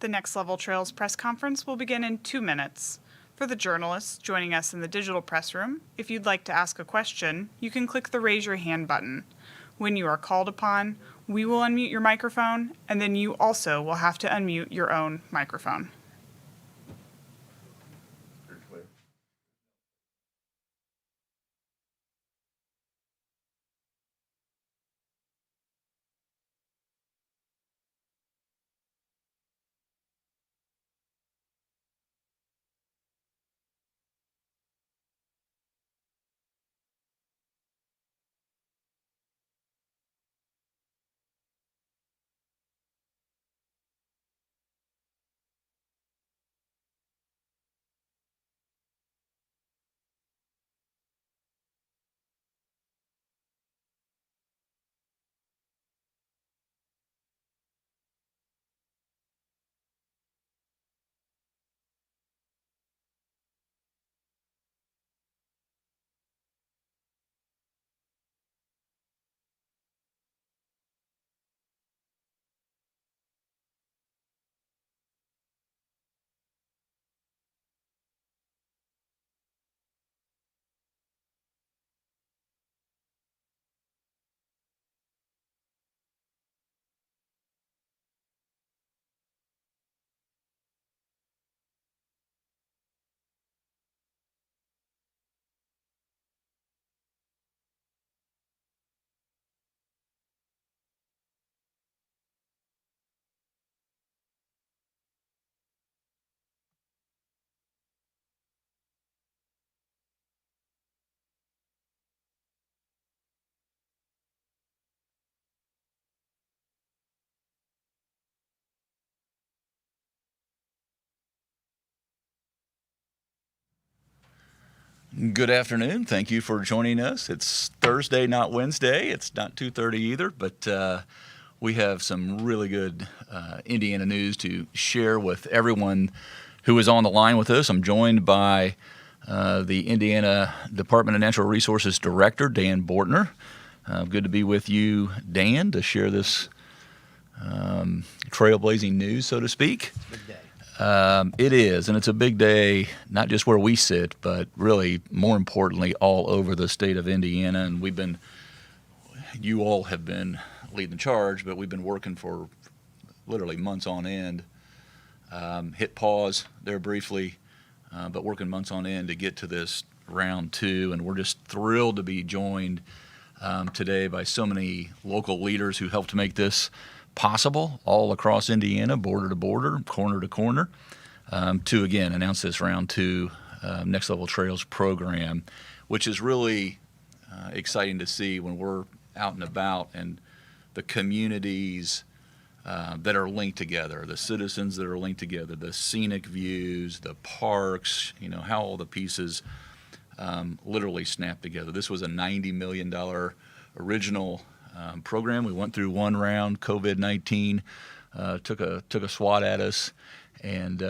The Next Level Trails press conference will begin in 2 minutes. For the journalists joining us in the digital press room, if you'd like to ask a question, you can click the Raise Your Hand button. When you are called upon, we will unmute your microphone, and then you also will have to unmute your own microphone. Good afternoon. Thank you for joining us. It's Thursday, not Wednesday. It's not 2:30 either, but we have some really good Indiana news to share with everyone who is on the line with us. I'm joined by the Indiana Department of Natural Resources Director, Dan Bortner. Good to be with you, Dan, to share this trailblazing news, so to speak. Big day. It is, and it's a big day, not just where we sit, but really, more importantly, all over the state of Indiana. And you all have been leading the charge, but we've been working for literally months on end. Hit pause there briefly, but working months on end to get to this round two. And we're just thrilled to be joined today by so many local leaders who helped make this possible all across Indiana, border to border, corner to corner, to again announce this round two Next Level Trails program, which is really exciting to see when we're out and about and the communities that are linked together, the citizens that are linked together, the scenic views, the parks, how all the pieces literally snap together. This was a $90 million original program. We went through one round. COVID-19 took a swat at us, and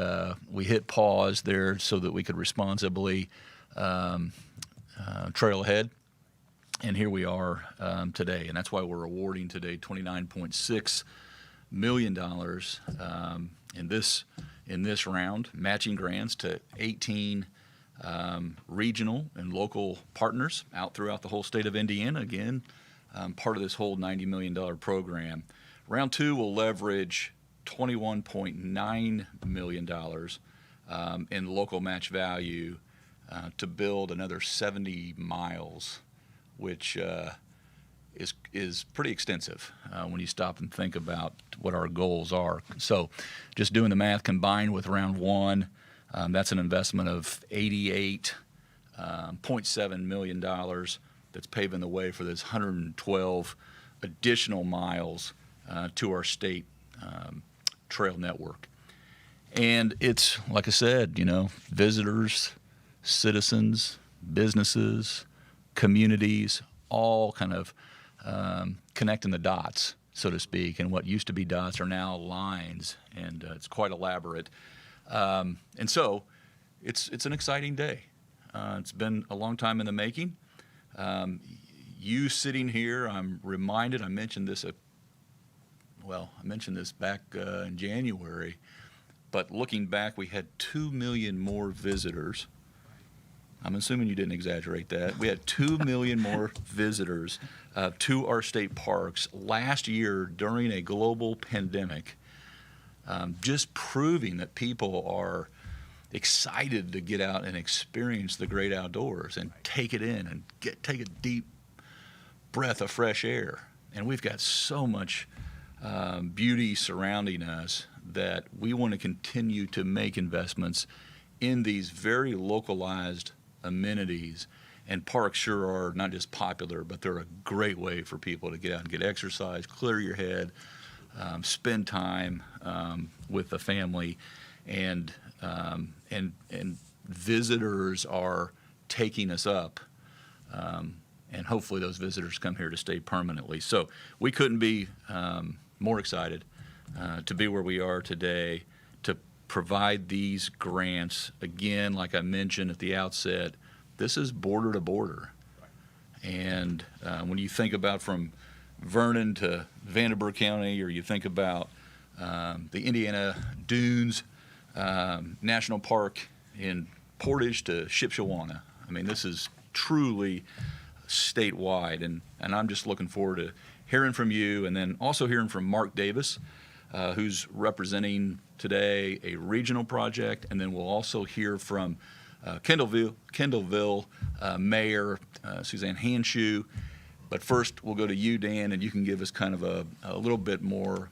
we hit pause there so that we could responsibly trail ahead. And here we are today, and that's why we're awarding today $29.6 million in this round, matching grants to 18 regional and local partners out throughout the whole state of Indiana. Again, part of this whole $90 million program. Round two will leverage $21.9 million in local match value to build another 70 miles, which is pretty extensive when you stop and think about what our goals are. So just doing the math, combined with round one, that's an investment of $88.7 million. That's paving the way for this 112 additional miles to our state trail network. And it's, like I said, visitors, citizens, businesses, communities, all kind of connecting the dots, so to speak. And what used to be dots are now lines, and it's quite elaborate. And so it's an exciting day. It's been a long time in the making. You sitting here, I'm reminded, I mentioned this back in January, but looking back, we had 2 million more visitors. I'm assuming you didn't exaggerate that. We had 2 million more visitors to our state parks last year during a global pandemic, just proving that people are excited to get out and experience the great outdoors and take it in and take a deep breath of fresh air. And we've got so much beauty surrounding us that we want to continue to make investments in these very localized amenities. And parks sure are not just popular, but they're a great way for people to get out and get exercise, clear your head, spend time with the family, and visitors are taking us up, and hopefully those visitors come here to stay permanently. So we couldn't be more excited to be where we are today, to provide these grants. Again, like I mentioned at the outset, this is border to border. And when you think about from Vernon to Vanderburgh County, or you think about the Indiana Dunes National Park in Portage to Shipshewana, I mean, this is truly statewide, and I'm just looking forward to hearing from you, and then also hearing from Mark Davis, who's representing today a regional project, and then we'll also hear from Kendallville Mayor Suzanne Hanshoe. But first, we'll go to you, Dan, and you can give us kind of a little bit more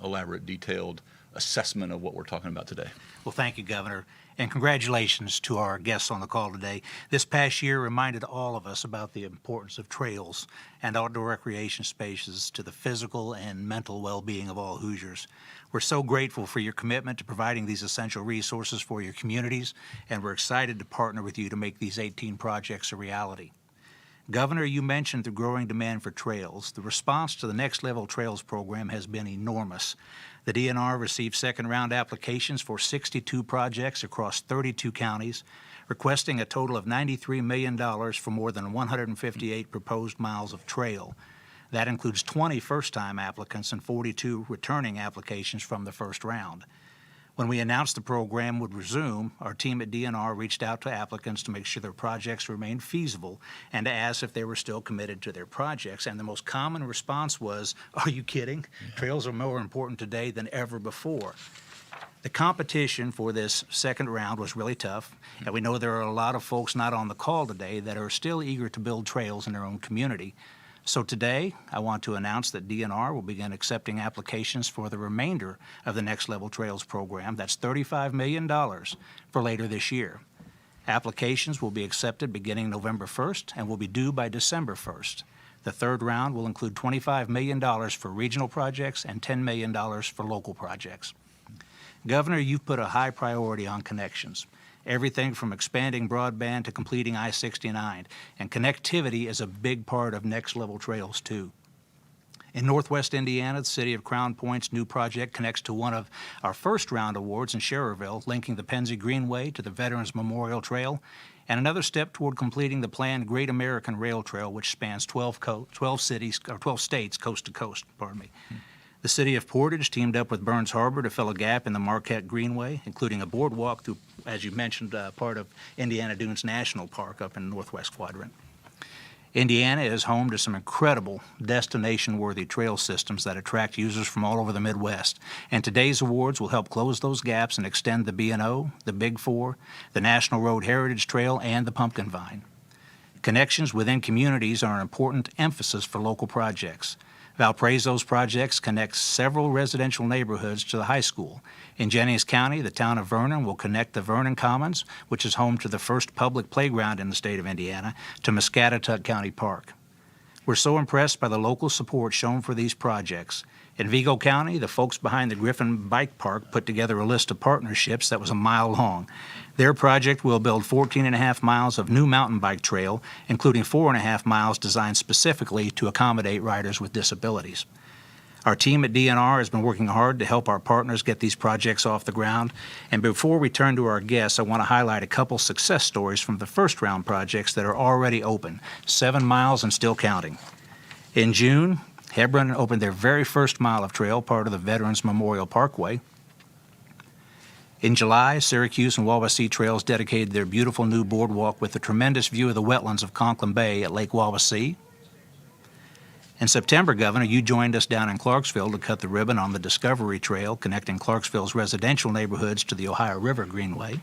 elaborate, detailed assessment of what we're talking about today. Well, thank you, Governor, and congratulations to our guests on the call today. This past year reminded all of us about the importance of trails and outdoor recreation spaces to the physical and mental well-being of all Hoosiers. We're so grateful for your commitment to providing these essential resources for your communities, and we're excited to partner with you to make these 18 projects a reality. Governor, you mentioned the growing demand for trails. The response to the Next Level Trails program has been enormous. The DNR received second-round applications for 62 projects across 32 counties, requesting a total of $93 million for more than 158 proposed miles of trail. That includes 20 first-time applicants and 42 returning applications from the first round. When we announced the program would resume, our team at DNR reached out to applicants to make sure their projects remained feasible and to ask if they were still committed to their projects. And the most common response was, "Are you kidding? Trails are more important today than ever before." The competition for this second round was really tough, and we know there are a lot of folks not on the call today that are still eager to build trails in their own community. So today, I want to announce that DNR will begin accepting applications for the remainder of the Next Level Trails program. That's $35 million for later this year. Applications will be accepted beginning November 1st and will be due by December 1st. The third round will include $25 million for regional projects and $10 million for local projects. Governor, you've put a high priority on connections. Everything from expanding broadband to completing I-69, and connectivity is a big part of Next Level Trails, too. In Northwest Indiana, the city of Crown Point's new project connects to one of our first round awards in Schererville, linking the Pennsy Greenway to the Veterans Memorial Trail, and another step toward completing the planned Great American Rail Trail, which spans 12 states coast to coast. The city of Portage teamed up with Burns Harbor to fill a gap in the Marquette Greenway, including a boardwalk through, as you mentioned, part of Indiana Dunes National Park up in the Northwest Quadrant. Indiana is home to some incredible destination-worthy trail systems that attract users from all over the Midwest, and today's awards will help close those gaps and extend the B&O, the Big Four, the National Road Heritage Trail, and the Pumpkin Vine. Connections within communities are an important emphasis for local projects. Valparaiso's projects connect several residential neighborhoods to the high school. In Jennings County, the town of Vernon will connect the Vernon Commons, which is home to the first public playground in the state of Indiana, to Muscatatuck County Park. We're so impressed by the local support shown for these projects. In Vigo County, the folks behind the Griffin Bike Park put together a list of partnerships that was a mile long. Their project will build 14.5 miles of new mountain bike trail, including 4.5 miles designed specifically to accommodate riders with disabilities. Our team at DNR has been working hard to help our partners get these projects off the ground. And before we turn to our guests, I want to highlight a couple success stories from the first round projects that are already open, 7 miles and still counting. In June, Hebron opened their very first mile of trail, part of the Veterans Memorial Parkway. In July, Syracuse and Wawasee Trails dedicated their beautiful new boardwalk with a tremendous view of the wetlands of Conklin Bay at Lake Wawasee. In September, Governor, you joined us down in Clarksville to cut the ribbon on the Discovery Trail connecting Clarksville's residential neighborhoods to the Ohio River Greenway.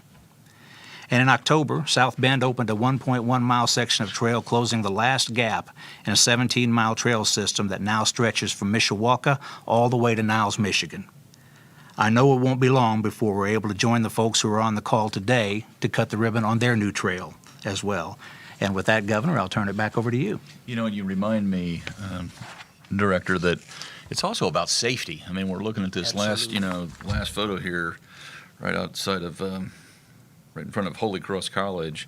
And in October, South Bend opened a 1.1-mile section of trail closing the last gap in a 17-mile trail system that now stretches from Mishawaka all the way to Niles, Michigan. I know it won't be long before we're able to join the folks who are on the call today to cut the ribbon on their new trail as well. And with that, Governor, I'll turn it back over to you. You know, you remind me, Director, that it's also about safety. I mean, we're looking at this last photo here, right outside of, right in front of Holy Cross College.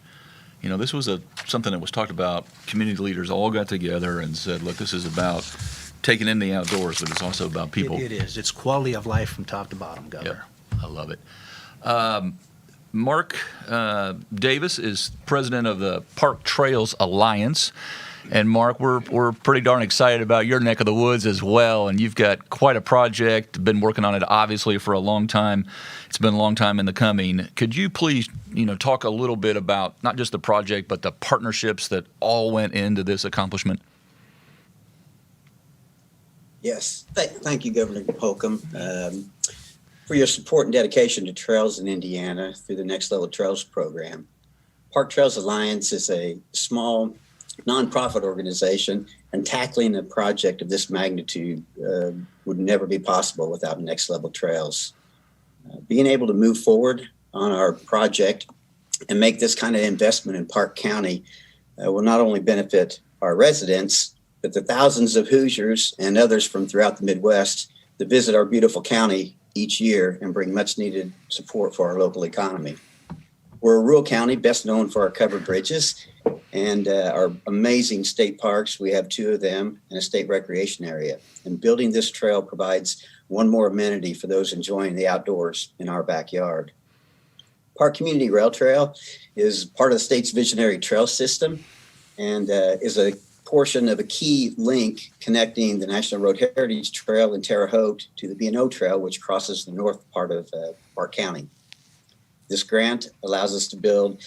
You know, this was something that was talked about. Community leaders all got together and said, look, this is about taking in the outdoors, but it's also about people. It is. It's quality of life from top to bottom, Governor. Yep, I love it. Mark Davis is president of the Park Trails Alliance. And Mark, we're pretty darn excited about your neck of the woods as well. And you've got quite a project, been working on it obviously for a long time. It's been a long time in the coming. Could you please, talk a little bit about not just the project, but the partnerships that all went into this accomplishment? Yes, thank you, Governor Holcomb, for your support and dedication to trails in Indiana through the Next Level Trails program. Park Trails Alliance is a small nonprofit organization, and tackling a project of this magnitude would never be possible without Next Level Trails. Being able to move forward on our project and make this kind of investment in Park County will not only benefit our residents, but the thousands of Hoosiers and others from throughout the Midwest that visit our beautiful county each year and bring much needed support for our local economy. We're a rural county best known for our covered bridges and our amazing state parks. We have 2 of them and a state recreation area. And building this trail provides one more amenity for those enjoying the outdoors in our backyard. Park Community Rail Trail is part of the state's visionary trail system and is a portion of a key link connecting the National Road Heritage Trail in Terre Haute to the B&O Trail, which crosses the north part of Park County. This grant allows us to build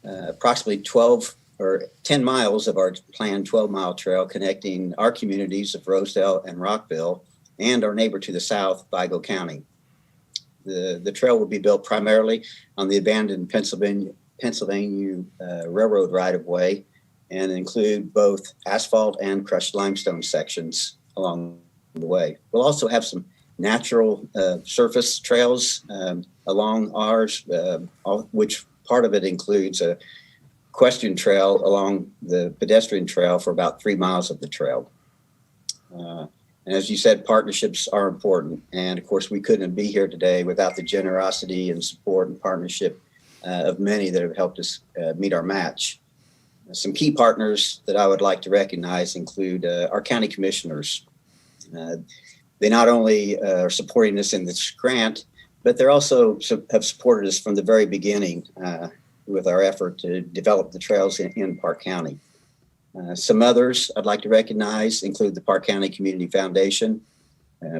approximately 10 miles of our planned 12-mile trail connecting our communities of Rosedale and Rockville and our neighbor to the south, Vigo County. The trail will be built primarily on the abandoned Pennsylvania Railroad right-of-way and include both asphalt and crushed limestone sections along the way. We'll also have some natural surface trails along ours, which part of it includes a equestrian trail along the pedestrian trail for about 3 miles of the trail. And as you said, partnerships are important. And of course, we couldn't be here today without the generosity and support and partnership of many that have helped us meet our match. Some key partners that I would like to recognize include our county commissioners. They not only are supporting us in this grant, but they're also have supported us from the very beginning with our effort to develop the trails in Park County. Some others I'd like to recognize include the Park County Community Foundation,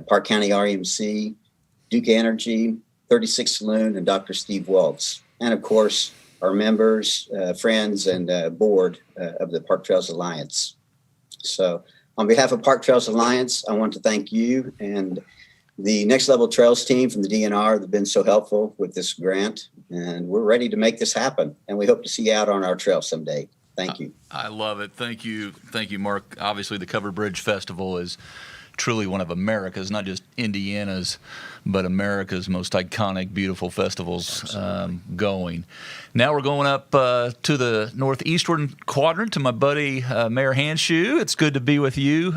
Park County REMC, Duke Energy, 36 Saloon, and Dr. Steve Waltz. And of course, our members, friends, and board of the Park Trails Alliance. So on behalf of Park Trails Alliance, I want to thank you and the Next Level Trails team from the DNR that have been so helpful with this grant. And we're ready to make this happen. And we hope to see you out on our trail someday. Thank you. I love it. Thank you. Thank you, Mark. Obviously, the Covered Bridge Festival is truly one of America's, not just Indiana's, but America's most iconic, beautiful festivals going. Now we're going up to the northeastern quadrant to my buddy Mayor Handschuh. It's good to be with you,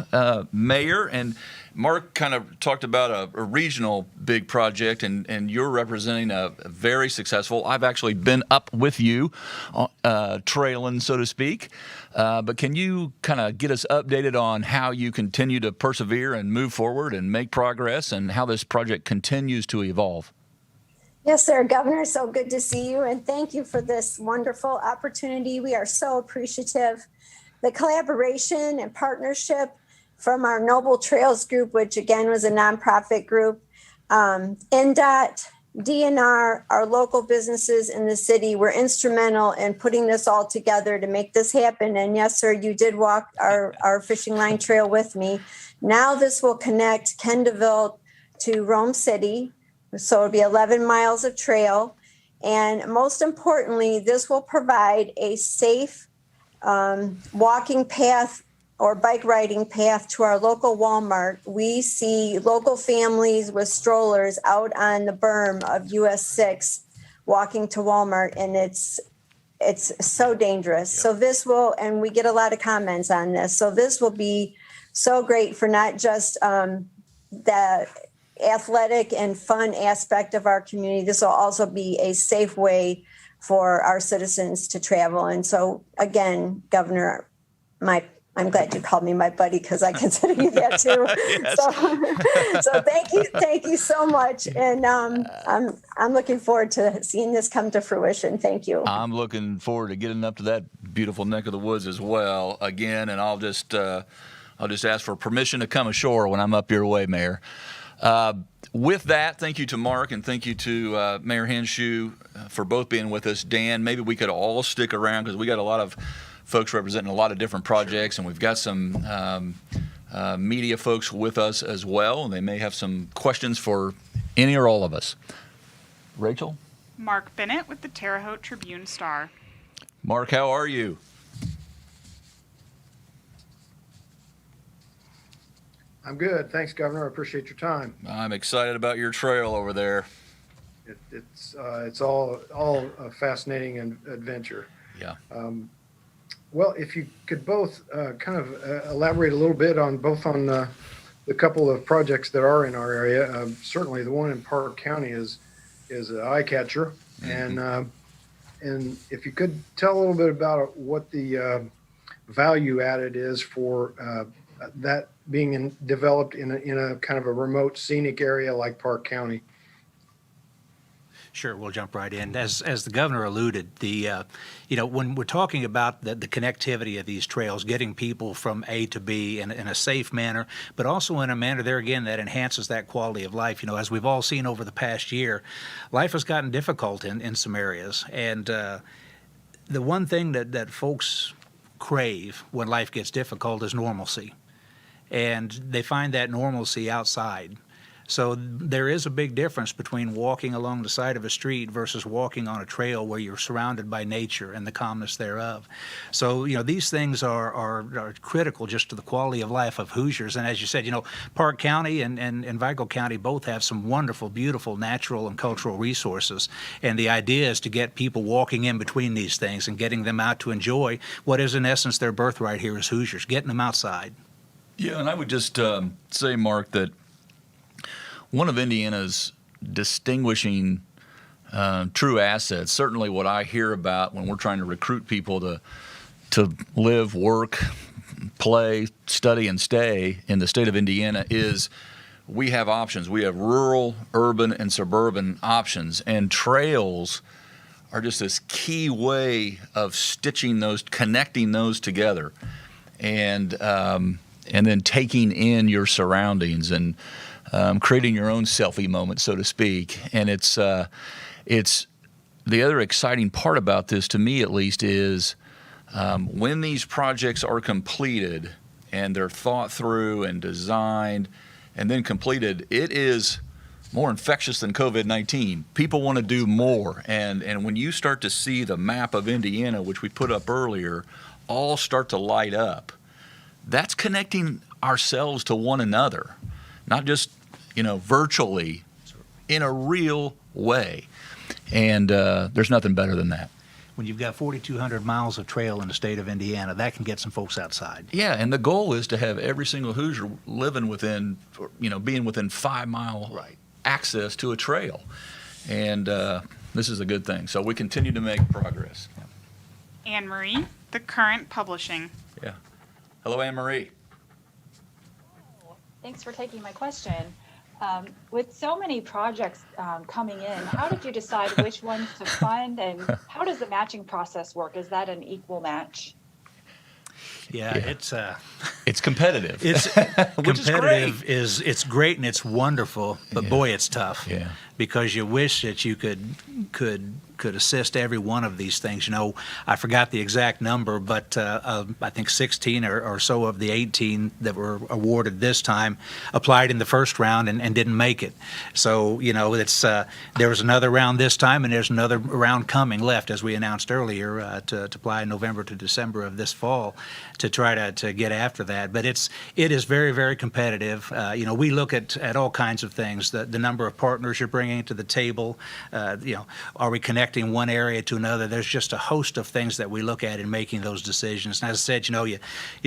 Mayor. And Mark kind of talked about a regional big project, and you're representing a very successful. I've actually been up with you, trailing, so to speak. But can you kind of get us updated on how you continue to persevere and move forward and make progress, and how this project continues to evolve? Yes, sir, Governor. So good to see you, and thank you for this wonderful opportunity. We are so appreciative. The collaboration and partnership from our Noble Trails group, which again was a nonprofit group, NDOT, DNR, our local businesses in the city were instrumental in putting this all together to make this happen. And yes, sir, you did walk our fishing line trail with me. Now this will connect Kendallville to Rome City. So it'll be 11 miles of trail. And most importantly, this will provide a safe walking path or bike riding path to our local Walmart. We see local families with strollers out on the berm of US 6 walking to Walmart, and it's so dangerous. So this will, and we get a lot of comments on this. So this will be so great for not just the athletic and fun aspect of our community. This will also be a safe way for our citizens to travel. And so again, Governor, I'm glad you called me my buddy because I consider you that too. So thank you so much, and I'm looking forward to seeing this come to fruition. Thank you. I'm looking forward to getting up to that beautiful neck of the woods as well again, and I'll just ask for permission to come ashore when I'm up your way, Mayor. With that, thank you to Mark and thank you to Mayor Henshaw for both being with us. Dan, maybe we could all stick around because we got a lot of folks representing a lot of different projects, and we've got some media folks with us as well, and they may have some questions for any or all of us. Rachel? Mark Bennett with the Terre Haute Tribune-Star. Mark, how are you? I'm good. Thanks, Governor. I appreciate your time. I'm excited about your trail over there. It's all a fascinating adventure. Yeah. Well, if you could both kind of elaborate a little bit on the couple of projects that are in our area. Certainly, the one in Park County is an eye catcher, and if you could tell a little bit about what the value added is for that being developed in a kind of a remote scenic area like Park County. Sure, we'll jump right in. As the governor alluded, when we're talking about the connectivity of these trails, getting people from A to B in a safe manner, but also in a manner there again that enhances that quality of life. As we've all seen over the past year, life has gotten difficult in some areas, and the one thing that folks crave when life gets difficult is normalcy, and they find that normalcy outside. So there is a big difference between walking along the side of a street versus walking on a trail where you're surrounded by nature and the calmness thereof. So, these things are critical just to the quality of life of Hoosiers. And as you said, Park County and Vigo County both have some wonderful, beautiful natural and cultural resources. And the idea is to get people walking in between these things and getting them out to enjoy what is in essence their birthright here as Hoosiers, getting them outside. Yeah, and I would just say, Mark, that one of Indiana's distinguishing true assets, certainly what I hear about when we're trying to recruit people to live, work, play, study, and stay in the state of Indiana, is we have options. We have rural, urban, and suburban options, and trails are just this key way of stitching those, connecting those together, and then taking in your surroundings and creating your own selfie moment, so to speak. And it's the other exciting part about this, to me at least, is when these projects are completed and they're thought through and designed and then completed, it is more infectious than COVID-19. People want to do more. And when you start to see the map of Indiana, which we put up earlier, all start to light up, that's connecting ourselves to one another, not just virtually, in a real way. And there's nothing better than that. When you've got 4,200 miles of trail in the state of Indiana, that can get some folks outside. Yeah, and the goal is to have every single Hoosier living within, being within 5 mile access to a trail. And this is a good thing. So we continue to make progress. Anne Marie, The Current Publishing. Yeah. Hello, Anne Marie. Thanks for taking my question. With so many projects coming in, how did you decide which ones to fund, and how does the matching process work? Is that an equal match? Yeah. It's competitive. It's which competitive is great. it's great and it's wonderful, but boy, it's tough. Yeah. because you wish that you could assist every one of these things. You know, I forgot the exact number, but I think 16 or so of the 18 that were awarded this time applied in the first round and didn't make it. So, you know, it's there was another round this time, and there's another round coming left, as we announced earlier, to apply in November to December of this fall to try to get after that. But it is very, very competitive. You know, we look at all kinds of things, the number of partners you're bringing to the table, you know, are we connecting one area to another? There's just a host of things that we look at in making those decisions. And as I said, you know, you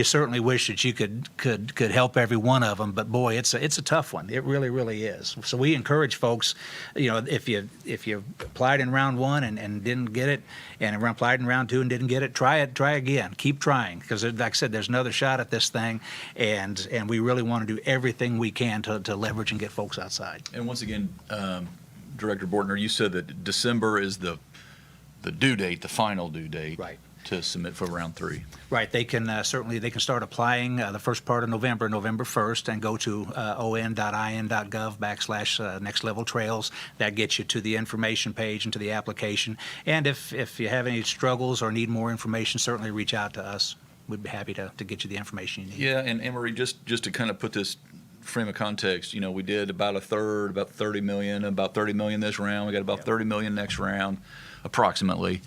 certainly wish that you could help every one of them, but boy, it's a tough one. It really, really is. So we encourage folks, you know, if you applied in round one and didn't get it, and applied in round two and didn't get it, try again. Keep trying, because like I said, there's another shot at this thing, and we really want to do everything we can to leverage and get folks outside. And once again, Director Bortner, you said that December is the due date, the final due date, Right. to submit for round 3. Right, they can certainly start applying the first part of November 1st, and go to on.in.gov/NextLevelTrails. That gets you to the information page and to the application. And if you have any struggles or need more information, certainly reach out to us. We'd be happy to get you the information you need. Yeah, and Anne-Marie, just to kind of put this frame of context, you know, we did about a third, about 30 million this round. We got about 30 million next round, approximately.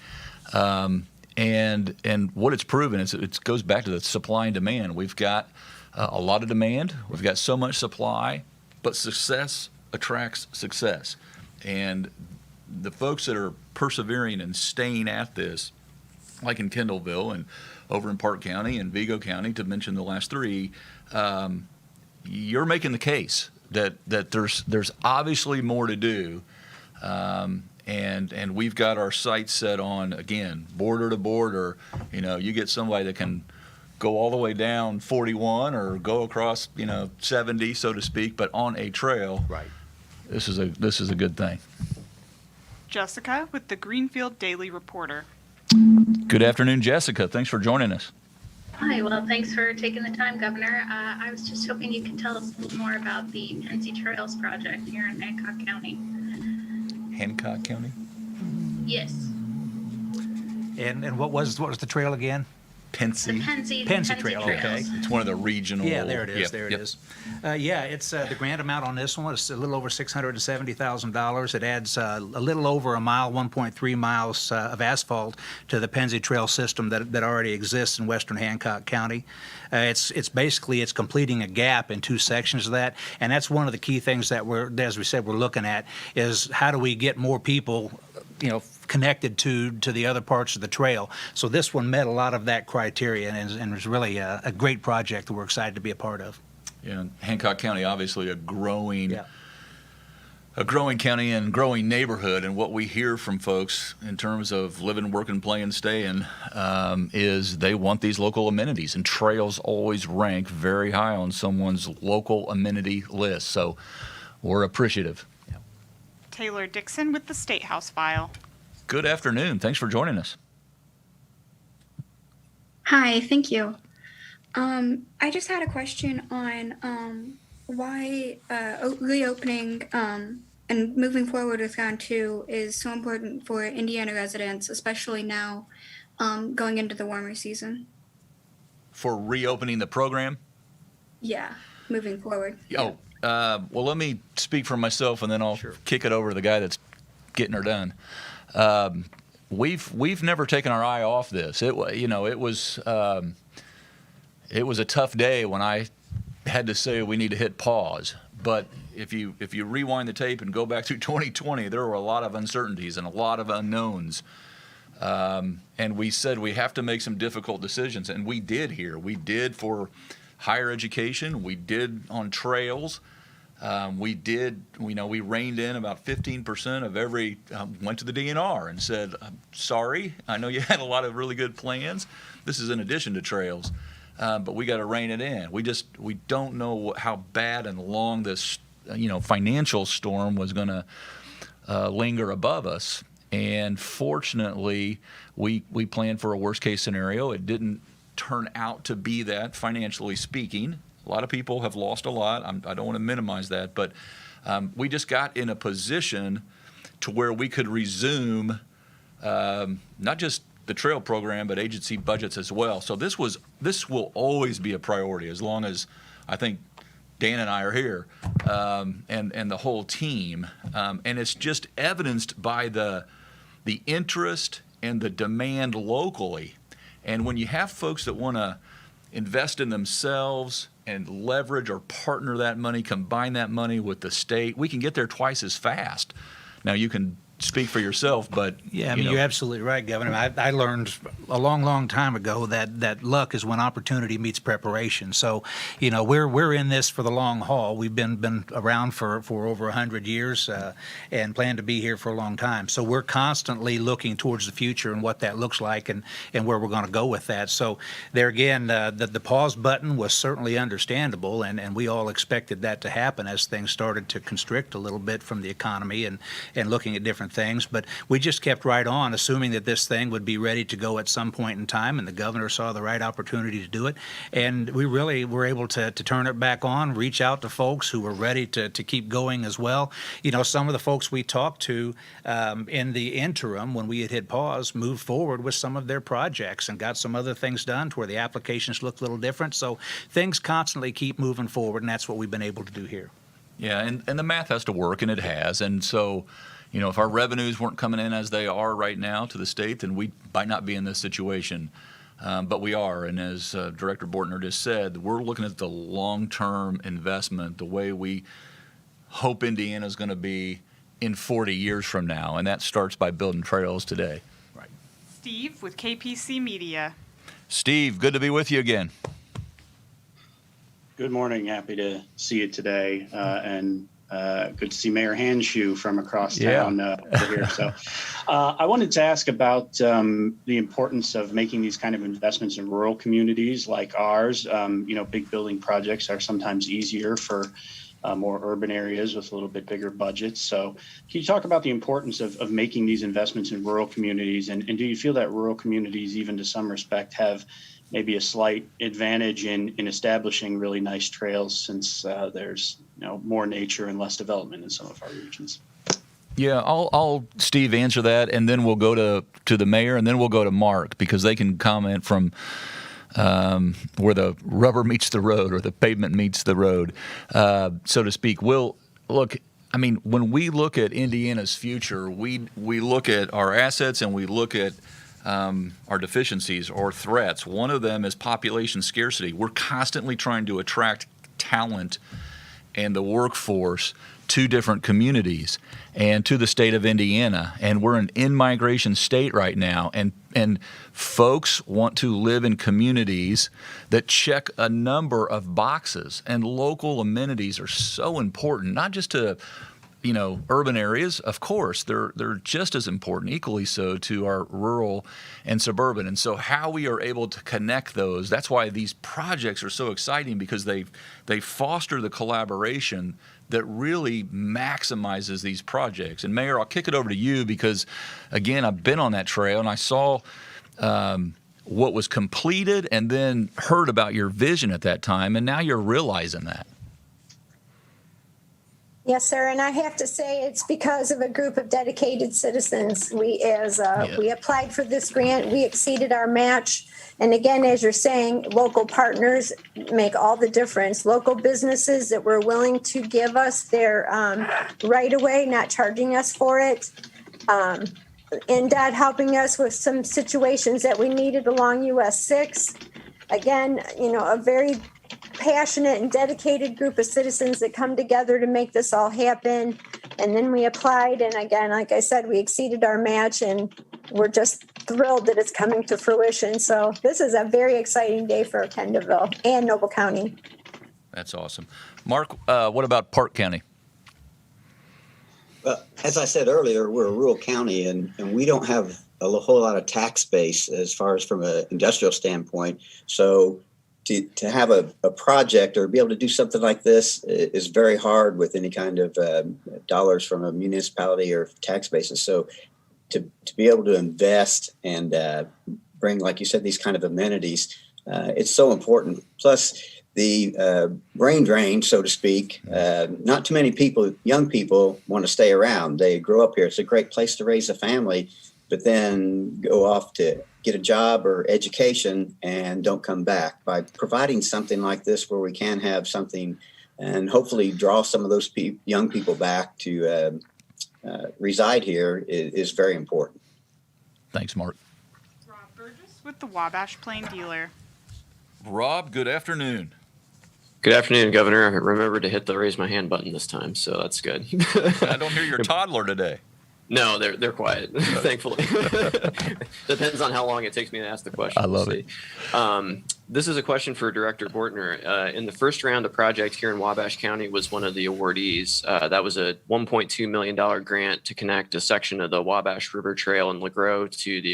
And what it's proven is it goes back to the supply and demand. We've got a lot of demand. We've got so much supply, but success attracts success. And the folks that are persevering and staying at this, like in Kendallville and over in Park County and Vigo County, to mention the last 3, you're making the case that there's obviously more to do. And we've got our sights set on, again, border to border. You know, you get somebody that can go all the way down 41 or go across, you know, 70, so to speak, but on a trail. Right. This is a good thing. Jessica with the Greenfield Daily Reporter. Good afternoon, Jessica. Thanks for joining us. Hi, well, thanks for taking the time, Governor. I was just hoping you could tell us a little more about the Pennsy Trails project here in Hancock County. Hancock County? Yes, And what was the trail again? Pensy. the Pennsy Trail, okay. Trails. It's one of the regional. Yeah, there it is. Yep, There it yep. is. Yeah, it's the grant amount on this one is a little over $670,000. It adds a little over a mile, 1.3 miles of asphalt to the Pennsy Trail system that already exists in western Hancock County. It's basically completing a gap in 2 sections of that, and that's one of the key things that as we said, we're looking at is how do we get more people, you know, connected to the other parts of the trail. So this one met a lot of that criteria, and was really a great project that we're excited to be a part of. Yeah, Hancock County, obviously a growing Yeah. county and growing neighborhood. And what we hear from folks in terms of living, working, playing, staying is they want these local amenities. And trails always rank very high on someone's local amenity list. So we're appreciative. Taylor Dixon with the State House File. Good afternoon. Thanks for joining us. Hi, thank you. I just had a question on why reopening and moving forward with round 2 is so important for Indiana residents, especially now going into the warmer season. For reopening the program? Yeah, moving forward. Oh, well, let me speak for myself, and then I'll kick it over to the guy that's getting her done. We've never taken our eye off this. It was a tough day when I had to say we need to hit pause. But if you rewind the tape and go back through 2020, there were a lot of uncertainties and a lot of unknowns. And we said we have to make some difficult decisions, and we did here. We did for higher education. We did on trails. We reined in about 15% of every, went to the DNR and said, sorry, I know you had a lot of really good plans. This is in addition to trails, but we got to rein it in. We don't know how bad and long this, financial storm was going to linger above us. And fortunately, we planned for a worst case scenario. It didn't turn out to be that, financially speaking. A lot of people have lost a lot. I don't want to minimize that, but we just got in a position to where we could resume not just the trail program, but agency budgets as well. So this will always be a priority as long as I think Dan and I are here, and the whole team. And it's just evidenced by the interest and the demand locally. And when you have folks that want to invest in themselves and leverage or partner that money, combine that money with the state, we can get there twice as fast. Now, you can speak for yourself, but Yeah, I mean, you're absolutely right, Governor. I learned a long, long time ago that luck is when opportunity meets preparation. So, we're in this for the long haul. We've been around for over 100 years and plan to be here for a long time. So we're constantly looking towards the future and what that looks like and where we're going to go with that. So there again, the pause button was certainly understandable, and we all expected that to happen as things started to constrict a little bit from the economy and looking at different things, but we just kept right on, assuming that this thing would be ready to go at some point in time, and the governor saw the right opportunity to do it, and we really were able to turn it back on, reach out to folks who were ready to keep going as well. Some of the folks we talked to in the interim, when we had hit pause, moved forward with some of their projects and got some other things done to where the applications looked a little different, so things constantly keep moving forward, and that's what we've been able to do here. Yeah, and the math has to work, and it has. And so, if our revenues weren't coming in as they are right now to the state, then we might not be in this situation. But we are. And as Director Bortner just said, we're looking at the long-term investment, the way we hope Indiana is going to be in 40 years from now. And that starts by building trails today. Right. Steve with KPC Media. Steve, good to be with you again. Good morning. Happy to see you today, and good to see Mayor Hanshoe from across town over here. So I wanted to ask about the importance of making these kind of investments in rural communities like ours. Big building projects are sometimes easier for more urban areas with a little bit bigger budgets. So can you talk about the importance of making these investments in rural communities? And do you feel that rural communities, even to some respect, have maybe a slight advantage in establishing really nice trails since there's more nature and less development in some of our regions? Yeah, I'll Steve answer that, and then we'll go to the mayor, and then we'll go to Mark, because they can comment from where the rubber meets the road or the pavement meets the road, so to speak. When we look at Indiana's future, we look at our assets and we look at our deficiencies or threats. One of them is population scarcity. We're constantly trying to attract talent and the workforce to different communities and to the state of Indiana. And we're an in-migration state right now. And folks want to live in communities that check a number of boxes. And local amenities are so important, not just to urban areas, of course, they're just as important, equally so, to our rural and suburban. And so how we are able to connect those, that's why these projects are so exciting, because they foster the collaboration that really maximizes these projects. And Mayor, I'll kick it over to you because, again, I've been on that trail and I saw what was completed and then heard about your vision at that time, and now you're realizing that. Yes, sir. And I have to say it's because of a group of dedicated citizens. We applied for this grant. We exceeded our match. And again, as you're saying, local partners make all the difference. Local businesses that were willing to give us their right away, not charging us for it. NDOT helping us with some situations that we needed along US 6. Again, a very passionate and dedicated group of citizens that come together to make this all happen. And then we applied, and again, like I said, we exceeded our match, and we're just thrilled that it's coming to fruition. So this is a very exciting day for Kendallville and Noble County. That's awesome. Mark, what about Park County? Well, as I said earlier, we're a rural county, and we don't have a whole lot of tax base as far as from an industrial standpoint. So to have a project or be able to do something like this is very hard with any kind of dollars from a municipality or tax basis. So to be able to invest and bring, like you said, these kind of amenities, It's so important. Plus, the brain drain, so to speak, not too many people, young people, want to stay around. They grow up here. It's a great place to raise a family, but then go off to get a job or education and don't come back. By providing something like this where we can have something and hopefully draw some of those young people back to reside here is very important. Thanks, Mark. Rob Burgess with the Wabash Plain Dealer. Rob, good afternoon. Good afternoon, Governor. I remembered to hit the raise my hand button this time, so that's good. I don't hear your toddler today. No, they're quiet, thankfully. Depends on how long it takes me to ask the question. I love it. This is a question for Director Bortner. In the first round, the project here in Wabash County was one of the awardees. That was a $1.2 million grant to connect a section of the Wabash River Trail in LeGros to the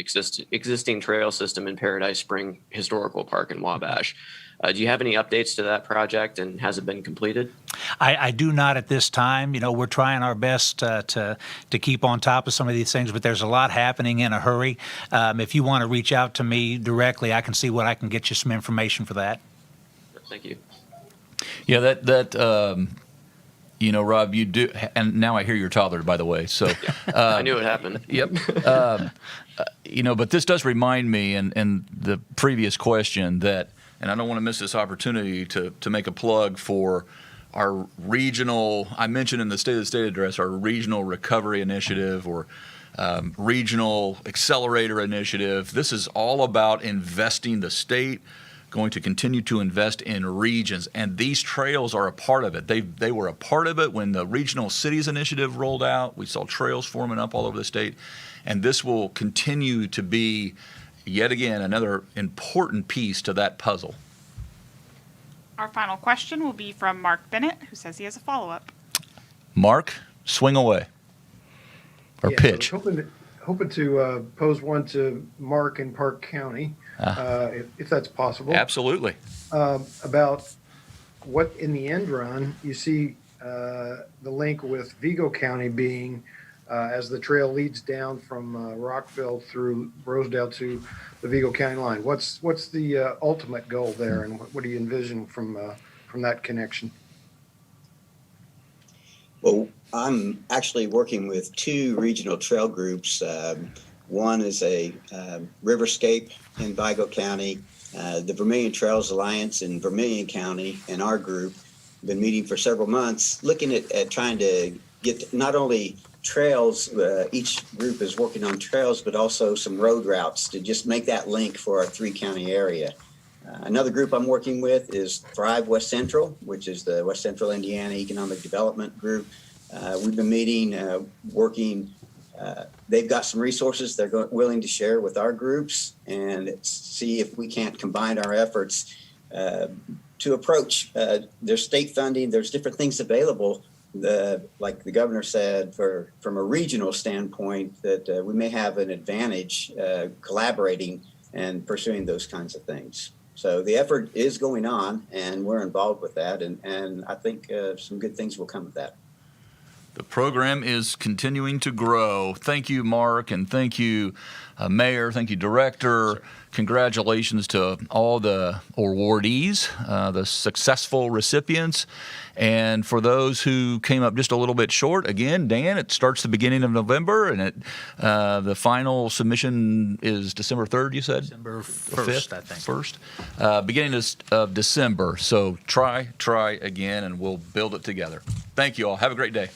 existing trail system in Paradise Spring Historical Park in Wabash. Do you have any updates to that project, and has it been completed? I do not at this time. You know, we're trying our best to keep on top of some of these things, but there's a lot happening in a hurry. If you want to reach out to me directly, I can see what I can get you some information for that. Thank you. Yeah, that you know, Rob, you do, and now I hear your toddler, by the way. So I knew it happened. Yep. You know, but this does remind me, and the previous question that. And I don't want to miss this opportunity to make a plug for our regional, I mentioned in the State of the State address, our regional recovery initiative or regional accelerator initiative. This is all about investing. The state going to continue to invest in regions, and these trails are a part of it. They were a part of it when the Regional Cities Initiative rolled out. We saw trails forming up all over the state, and this will continue to be yet again another important piece to that puzzle. Our final question will be from Mark Bennett, who says he has a follow-up. Mark, swing away. Or Yeah, pitch. I was hoping to pose one to Mark in Park County, if that's possible. Absolutely. About what in the end run you see the link with Vigo County being as the trail leads down from Rockville through Rosedale to the Vigo County line. What's the ultimate goal there, and what do you envision from that connection? Well, I'm actually working with two regional trail groups. One is a Riverscape in Vigo County, the Vermilion Trails Alliance in Vermilion County, and our group have been meeting for several months, looking at trying to get not only trails, each group is working on trails, but also some road routes to just make that link for our three-county area. Another group I'm working with is Thrive West Central, which is the West Central Indiana Economic Development Group. We've been meeting, working. They've got some resources they're willing to share with our groups and see if we can't combine our efforts to approach their state funding. There's different things available. Like the governor said, from a regional standpoint, that we may have an advantage collaborating and pursuing those kinds of things. So the effort is going on, and we're involved with that, and I think some good things will come of that. The program is continuing to grow. Thank you, Mark, and thank you, Mayor. Thank you, Director. Congratulations to all the awardees, the successful recipients. And for those who came up just a little bit short, again, Dan, it starts the beginning of November, and the final submission is December 3rd, you said? December 1st, I think. 1st. Beginning of December. So try again, and we'll build it together. Thank you all. Have a great day.